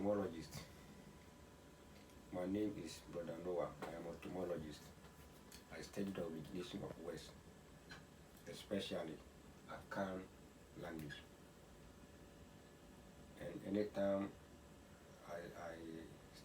Etymologist. My name is Brother Noah. I am an etymologist. I study the origination of words, especially Akan language. And anytime I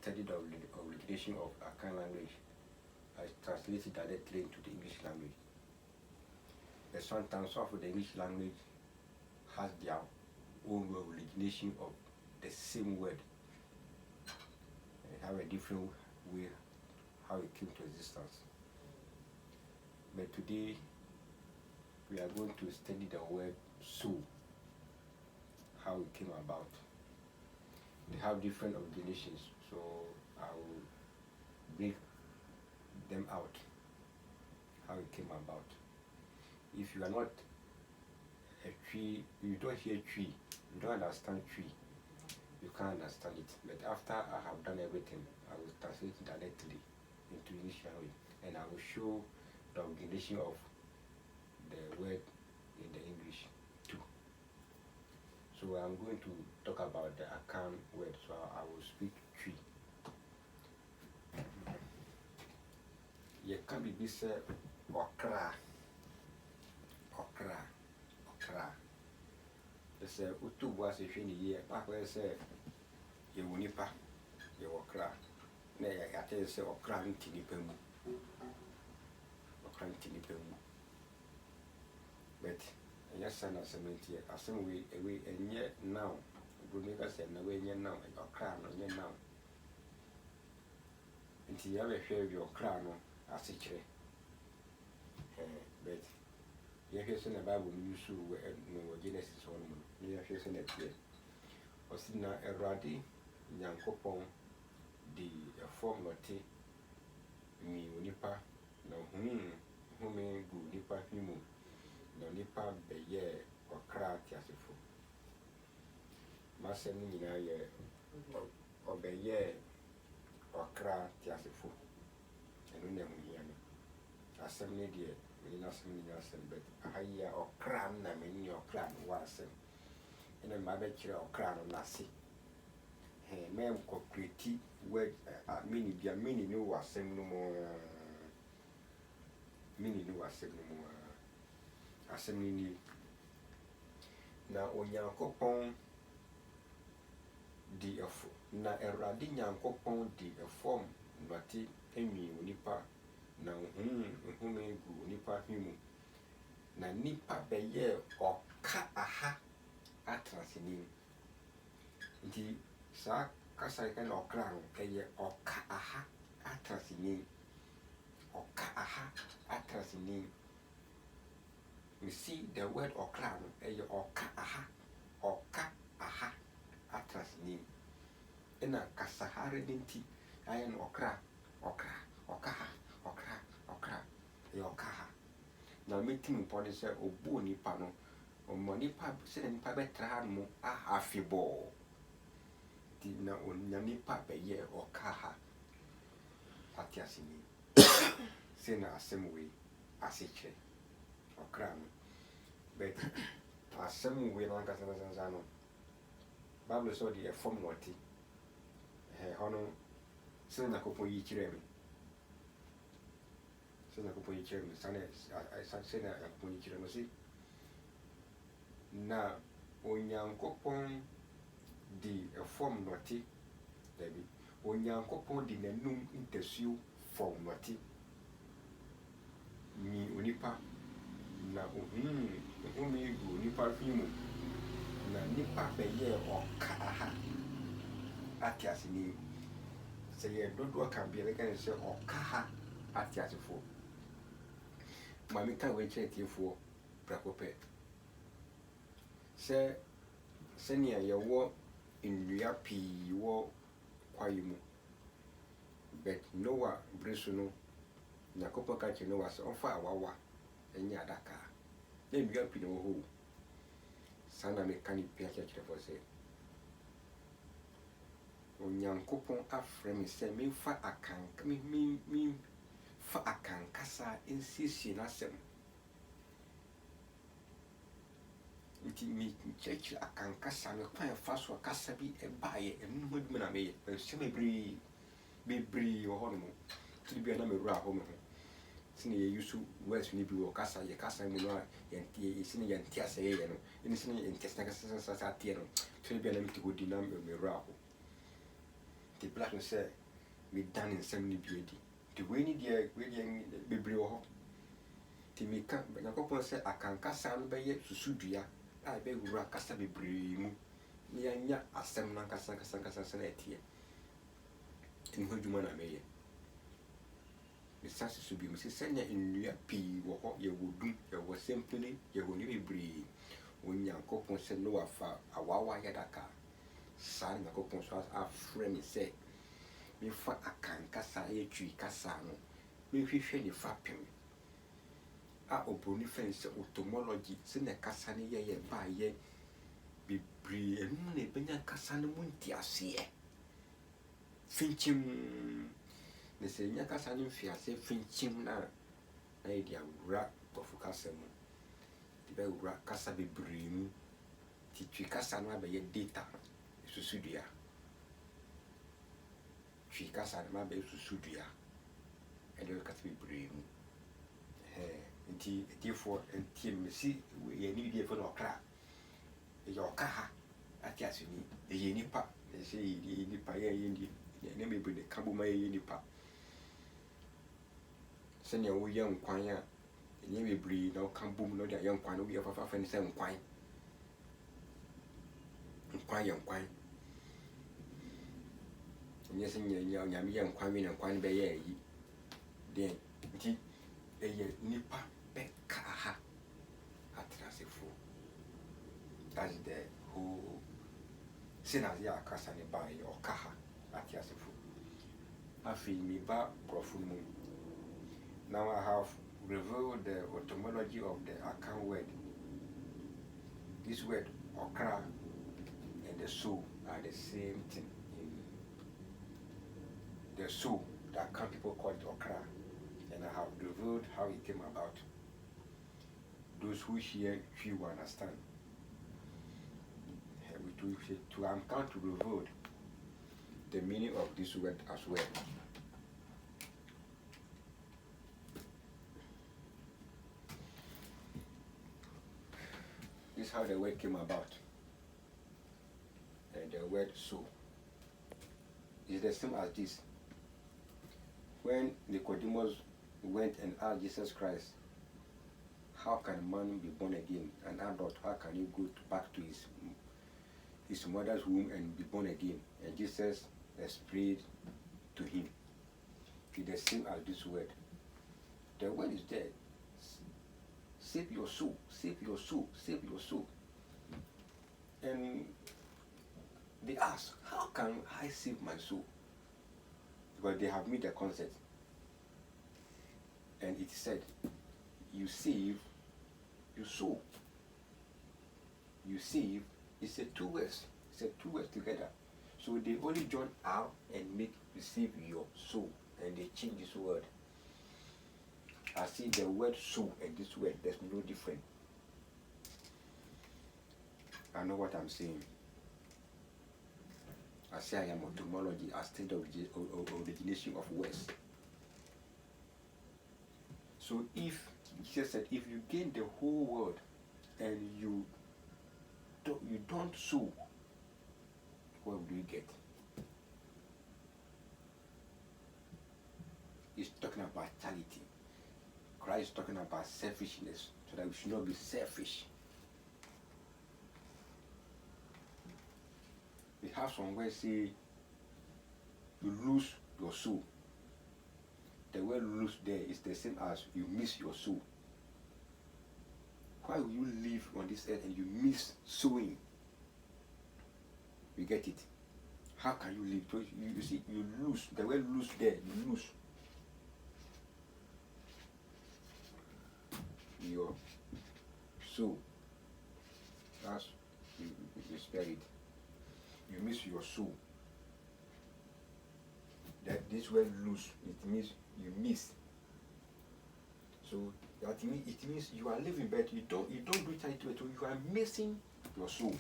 study the origination of Akan language, I translate it directly into the English language. But sometimes some of the English language has their own origination of the same word. They have a different way how it came to existence. But today we are going to study the word soul, how it came about. They have different originations, so I will break them out, how it came about. If you are not a tree, you don't hear tree, you don't understand tree, you can't understand it. But after I have done everything, I will translate it directly into English language, and I will show the origination of the word in the English too. So I'm going to talk about the Akan word, so I will speak tree. You can be said okra. They say utu was a training year, back where say you wunipa, you okra. Nay, I tell you, say okra in tinipemu. Okra in tinipemu. But yes, son of cemetery, as some way away and yet now, Brunega said, no way, now, your crown on your now. Until you have a share of your crown as a chair. But you hear some Bible news, no Genesis on you hear some appear. Or see now a ruddy young copon, the form not me nipa, no whom may go nipa humu. No nipa beye okra tiasefo masem nyina ye obeye okra tiasefo enu na muhia no asem ne de me na asem ni asem bet ahaya okra na me ni okra no wasem ene ma be kire okra no nase me ko create word mini bia mini no wasem no mo mini no wasem no mo assemini na onyankopon di efo na erade nyankopon di efom nwati enwi onipa na hume gu onipa hwimu na nipa beye oka aha atrasini nti sa kasa ka na okra no eye oka aha atrasini we see the word okra no oka aha atrasini ina kasahare dinti ayen okra na metim pode se obu nipa no omonipa se nipa betra no afibo di na onya nipa beye okaha atiasini se na asemwe asiche okra no but asemwe na kasa no Bible so the form noti hono se na kopo yi kiremi sana se na kopo yi kiremi si na onyankopon di form noti dabi onyankopon di nanum intasuo form noti ni onipa na ohumi gu onipa fimu na nipa beye oka aha atiasini se ye dodo kan bi kan se oka ha atiasifo mami kan we chetifo prakope se ne ye wo nnua pi wo kwayimu but Noah bresu no Yakobo ka che Noah se onfa awawa enya adaka na nnua pi no ho sana me kan pi a chekere fo se onyankopon afre me se me fa akanka me fa akankasa nsisi na sem me church I can kasa me kwan fa so kasa bi e baaye enu ho dum na me se me bebree wo ho no tiri bi na me wura ho me ho sine ye yusu words ni bi wo kasa ye kasa mu no ye sine ye ntia se ye no eni sine ye ntia sa tie no tiri bi na me tiko di na me wura ho the black no say me dan nsem ni bi edi the way ni dia bebree wo ho ti me ka na kopon say akankasa no be ye susudua a be wura kasa bebree mu ni anya asem na kasa na etie eni ho dwuma na me ye misasi so bi misi senya nnua pii wo ho ye wodum ye wo simply ye ho ni bebree onyankopon se no afa awawa ya daka san na kopon so afre me say me fa akankasa ye twi kasa no me hwehwe ni fa pem a oboni fense etymology se na kasa ne ye ba ye bebree enu na benya kasa no munti ase finchim ne se nya kasa no fiase finchim na dia wura profukasa mu ti be wura kasa bebree mu ti twi kasa no abaye data susudua twi kasa no abaye susudua e de kasa bebree mu nti for nti mesi ye ni bi fo no kra e yo ka ha ati asuni e ye nipa e se ye nipa ye ndi ne me bi de kabo ma ye nipa senya wo ye nkwan a enye bebree na kabo mu no de ye nkwan no bi fa ne se nkwan enye senya nya me ye nkwan me ne nkwan be ye yi den nti e ye nipa be ka ha atrasefo that's the whole since ya kasa ne ba ye o ka ha atrasefo afi mi ba profumu. Now I have revealed the etymology of the Akan word. This word okra and the soul are the same thing. The soul, the Akan people call it okra, and I have revealed how it came about. Those who hear will understand. I'm going to reveal the meaning of this word as well. This is how the word came about. And the word soul is the same as this. When Nicodemus went and asked Jesus Christ, how can man be born again? An adult, how can he go back to his mother's womb and be born again? And Jesus explained to him. It's the same as this word. The word is there. Save your soul, save your soul, save your soul. And they ask, how can I save my soul? Because they have made the concept. And it said, you save your soul. You save, it's a two words. It's a two words together. So they only join out and make you save your soul. And they change this word. I see the word soul and this word, there's no difference. I know what I'm saying. I say I am etymology, I study the origination of words. So if, Jesus said, if you gain the whole world and you don't sow, what do you get? He's talking about charity. Christ is talking about selfishness, so that we should not be selfish. We have some words say you lose your soul. The word lose there is the same as you miss your soul. Why will you live on this earth and you miss sowing? You get it? How can you live? So you see, you lose. The word lose there, you lose your soul. That's you spell it. You miss your soul. That this word lose, it means you miss. So That it means you are living, but you don't do charity work, so you are missing your soul.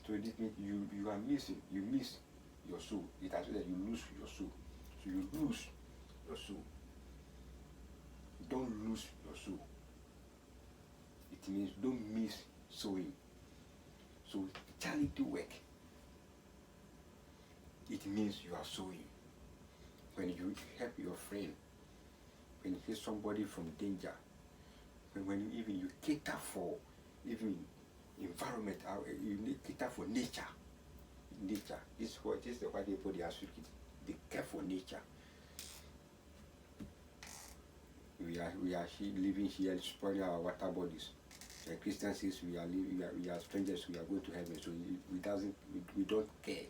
So this means you are missing, you miss your soul. It has said that you lose your soul. So you lose your soul. Don't lose your soul. It means don't miss sowing. So charity work, it means you are sowing. When you help your friend, when you help somebody from danger, when you cater for even environment, you cater for nature. Nature. This is what the white people they are speaking. They care for nature. We are living here, spoiling our water bodies. The Christian says we are strangers, we are going to heaven, so we don't care.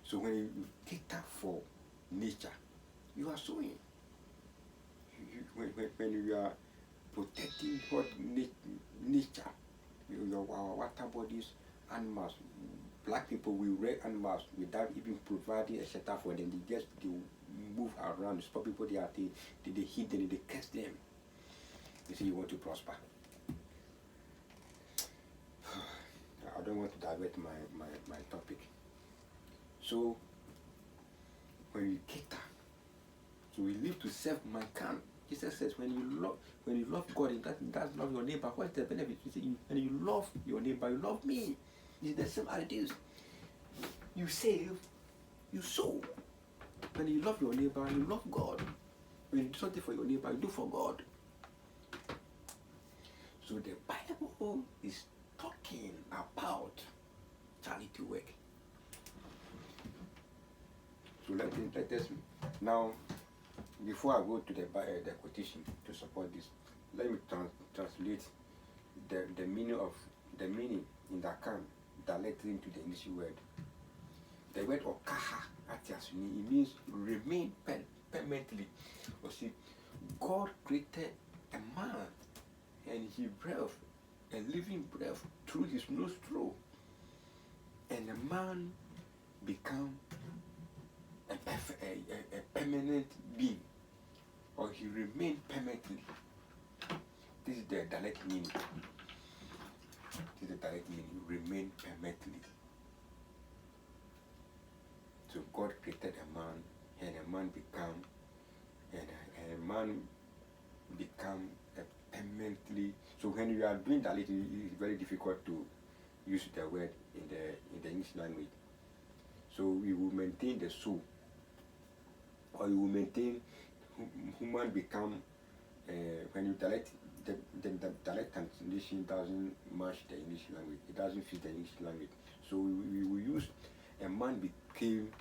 So when you cater for nature, you are sowing. When you are protecting what nature, our water bodies, animals, black people will rear animals without even providing a shelter for them. They move around. Spot people they hit them, they catch them. You say you want to prosper. I don't want to divert my topic. So when we cater, so we live to serve mankind. Jesus says when you love God, that's love your neighbor. What's the benefit? You say when you love your neighbor, you love me. It's the same ideas. You save, you sow. When you love your neighbor, you love God. When you do something for your neighbor, you do for God. So the Bible is talking about charity work. So let us now, before I go to the quotation to support this, let me translate the meaning in the Akan directly into the English word. The word okaha, it means remain permanently. You see, God created a man and he breathed a living breath through his nostril, and a man become a permanent being, or he remained permanently. This is the direct meaning. This is the direct meaning. Remain permanently. So God created a man, and a man become a permanently. So when you are doing that, it is very difficult to use the word in the English language. So we will maintain the soul, or you will maintain human become. When you direct the direct translation doesn't match the English language. It doesn't fit the English language. So we will use a man became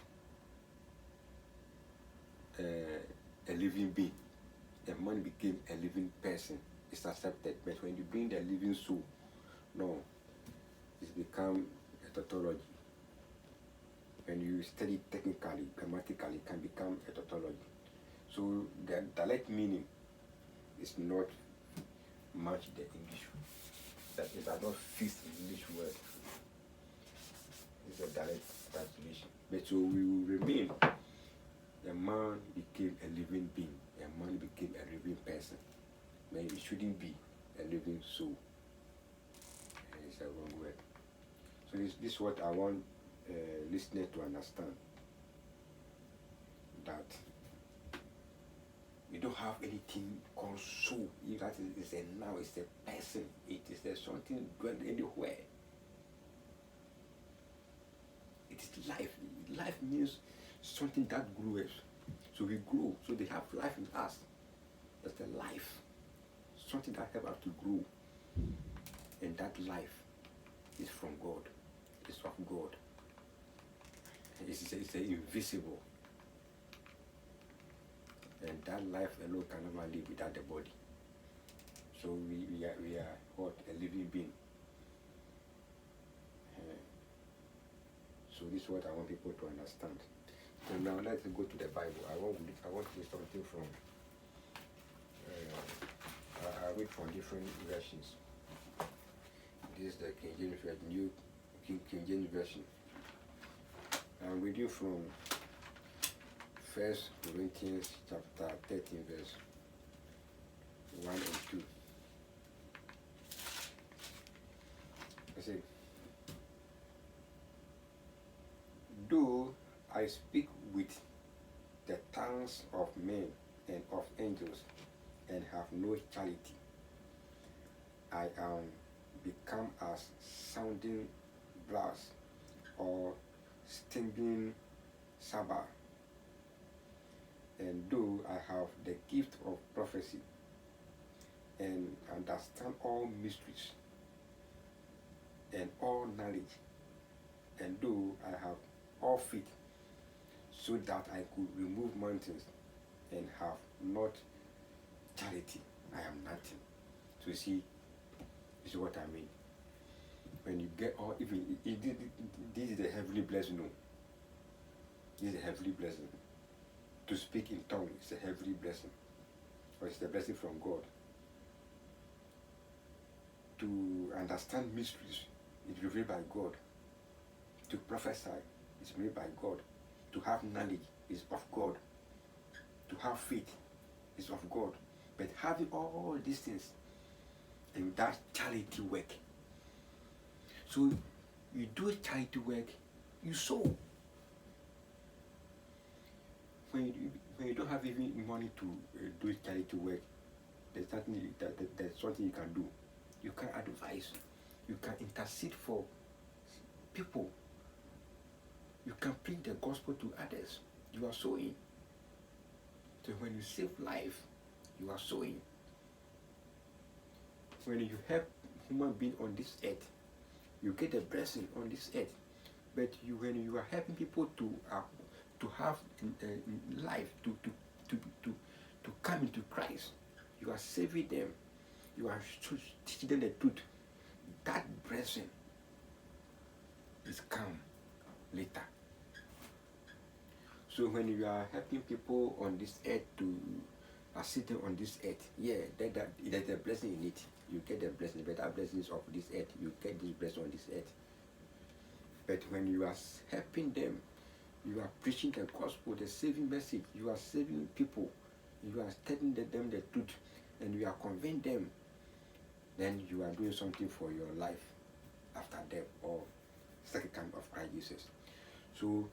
a living being. A man became a living person. It's accepted. But when you bring the living soul, no, it's become a tautology. When you study technically, grammatically, it can become a tautology. So the direct meaning is not match the English. That it does not fit English word. It's a direct translation. But so we will remain. A man became a living being. A man became a living person. But it shouldn't be a living soul. And it's a wrong word. So this is what I want listeners to understand. That we don't have anything called soul. That is a now, it's a person. It is something dwelling anywhere. It is life. Life means something that grows. So we grow. So they have life in us. That's the life. Something that helps us to grow. And that life is from God. It's of God. It's invisible. And that life alone can never live without the body. So we are what? A living being. So this is what I want people to understand. So now let's go to the Bible. I want to read something from. I read from different versions. This is the King James Version, New King James Version. I'm reading from First Corinthians chapter 13, verse 1 and 2. I say, though I speak with the tongues of men and of angels, and have no charity, I am become as sounding brass or stinging saber. And though I have the gift of prophecy and understand all mysteries and all knowledge, and though I have all faith, so that I could remove mountains, and have not charity, I am nothing. So see, this is what I mean. When you get all, even this is a heavenly blessing. No, this is a heavenly blessing. To speak in tongues is a heavenly blessing, or it's a blessing from God. To understand mysteries is revealed by God. To prophesy is made by God. To have knowledge is of God. To have faith is of God. But having all these things, and that charity work. So you do charity work, you sow. When you don't have even money to do charity work, there's something you can do. You can advise. You can intercede for people. You can bring the gospel to others. You are sowing. So when you save life, you are sowing. When you help human being on this earth, you get a blessing on this earth. But when you are helping people to have life, to come into Christ, you are saving them. You are teaching them the truth. That blessing is come later. So when you are helping people on this earth to assist them on this earth, yeah, there's a blessing in it. You get the blessing, but that blessing is of this earth. You get this blessing on this earth. But when you are helping them, you are preaching the gospel, the saving message. You are saving people. You are telling them the truth, and you are conveying them. Then you are doing something for your life after death, or second coming of Christ Jesus. So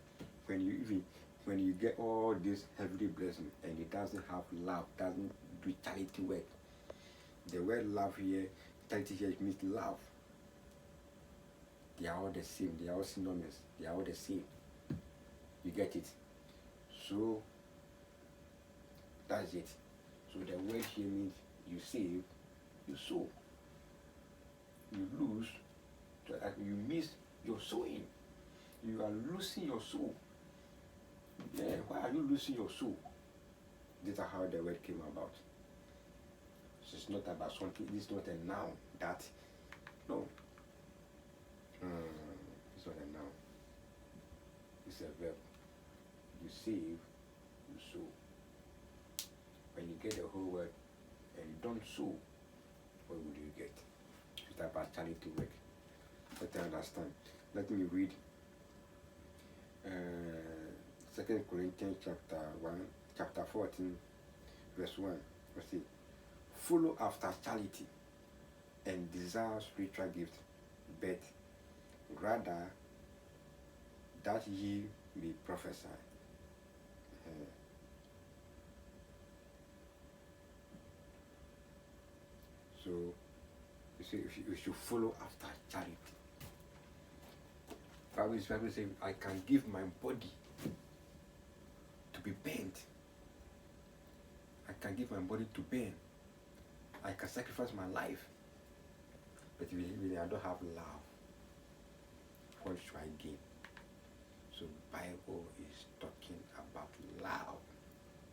when you get all this heavenly blessing and it doesn't have love, doesn't do charity work. The word love here, charity here means love. They are all the same. They are all synonymous. They are all the same. You get it? So that's it. So the word here means you save, you sow. You lose, you miss your sowing. You are losing your soul. Yeah, why are you losing your soul? This is how the word came about. So it's not about something, it's not a noun. That, no. It's not a noun. It's a verb. You save, you sow. When you get the whole word and you don't sow, what would you get? It's about charity work. Let me understand. Let me read 2 Corinthians chapter 14, verse 1. Let's see. Follow after charity and desire spiritual gifts, but rather that ye may prophesy. So you see, you should follow after charity. Bible says, I can give my body to be burnt. I can give my body to burn. I can sacrifice my life. But when I don't have love, what should I gain? So Bible is talking about love,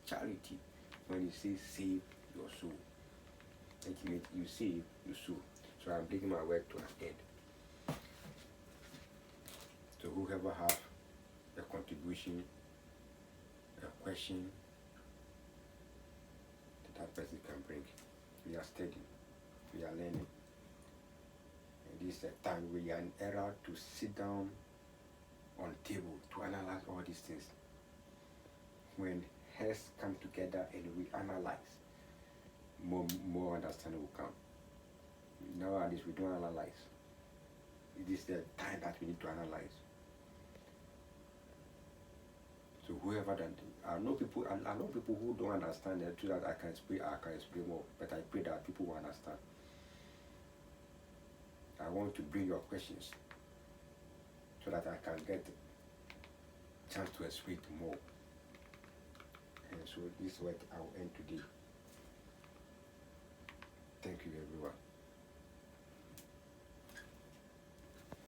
charity. When you say save your soul, it means you save your soul. So I'm bringing my word to an end. So whoever have a contribution, a question, that person can bring. We are studying, we are learning. And this is a time we are in era to sit down on table to analyze all these things. when heads come together and we analyze, more understanding will come. Nowadays we don't analyze. It is the time that we need to analyze. So whoever that I know people who don't understand it, so that I can explain more. But I pray that people will understand. I want to bring your questions so that I can get a chance to explain more. And so this is what I will end today.